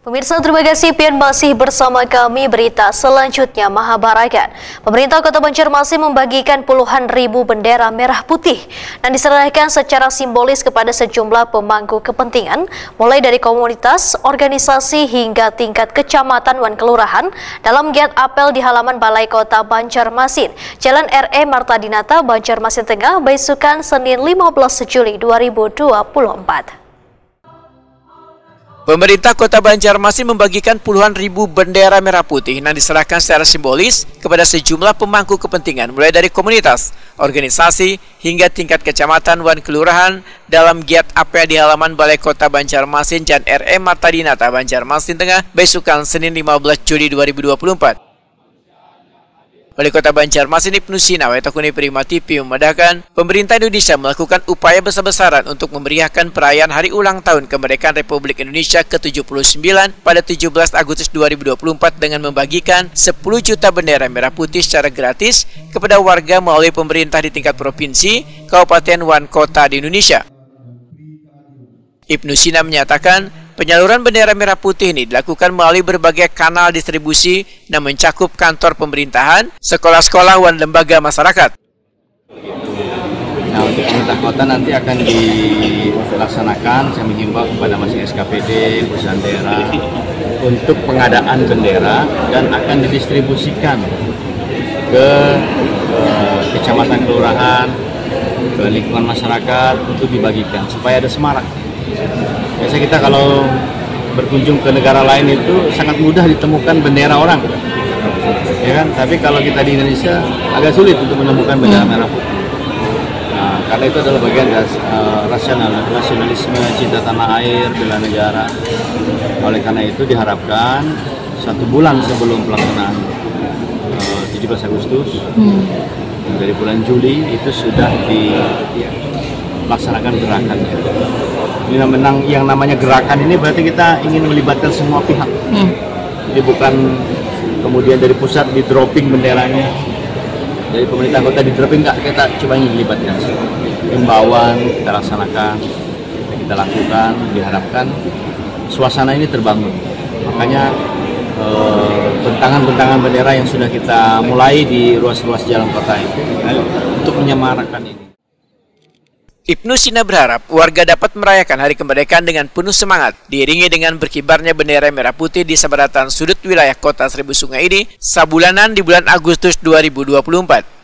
Pemirsa, terima kasih pian masih bersama kami. Berita selanjutnya, Mahabarakan. Pemerintah Kota Banjarmasin membagikan puluhan ribu bendera merah putih dan diserahkan secara simbolis kepada sejumlah pemangku kepentingan, mulai dari komunitas, organisasi hingga tingkat kecamatan dan kelurahan dalam giat apel di halaman Balai Kota Banjarmasin, Jalan R.E. Marta Dinata, Banjarmasin Tengah, besukan Senin 15 Juli 2024. Pemerintah Kota Banjarmasin membagikan puluhan ribu bendera merah putih yang diserahkan secara simbolis kepada sejumlah pemangku kepentingan mulai dari komunitas, organisasi, hingga tingkat kecamatan dan kelurahan dalam giat apel di halaman Balai Kota Banjarmasin Jalan R.E. Marta Dinata, Banjarmasin Tengah, besukan Senin 15 Juli 2024. Wali Kota Banjarmasin Ibnu Sina Wetakuni Prima TV memandangkan pemerintah Indonesia melakukan upaya besar-besaran untuk memeriahkan perayaan Hari Ulang Tahun Kemerdekaan Republik Indonesia ke-79 pada 17 Agustus 2024 dengan membagikan 10 juta bendera merah putih secara gratis kepada warga melalui pemerintah di tingkat provinsi, kabupaten, dan kota di Indonesia. Ibnu Sina menyatakan penyaluran bendera merah putih ini dilakukan melalui berbagai kanal distribusi dan mencakup kantor pemerintahan, sekolah-sekolah, dan lembaga masyarakat. Nah, untuk pemerintah kota nanti akan dilaksanakan, saya menghimbau kepada masing SKPD, perusahaan daerah untuk pengadaan bendera dan akan didistribusikan ke kecamatan, kelurahan, ke lingkungan masyarakat untuk dibagikan supaya ada semarak. Biasa kita kalau berkunjung ke negara lain itu sangat mudah ditemukan bendera orang, ya kan? Tapi kalau kita di Indonesia agak sulit untuk menemukan bendera merah putih. Nah, karena itu adalah bagian rasionalisme, cinta tanah air, bela negara. Oleh karena itu diharapkan 1 bulan sebelum pelaksanaan 17 Agustus, dari bulan Juli itu sudah dilaksanakan gerakannya. Ini yang namanya gerakan ini berarti kita ingin melibatkan semua pihak. Jadi bukan kemudian dari pusat di dropping benderanya, dari pemerintah kota di dropping, enggak, kita coba ingin melibatkan. Himbauan kita laksanakan, kita lakukan, diharapkan suasana ini terbangun. Makanya bentangan-bentangan bendera yang sudah kita mulai di ruas-ruas jalan kota itu untuk menyemarakan ini. Ibnu Sina berharap warga dapat merayakan Hari Kemerdekaan dengan penuh semangat, diiringi dengan berkibarnya bendera merah putih di sebaratan sudut wilayah kota Seribu Sungai ini sabulanan di bulan Agustus 2024.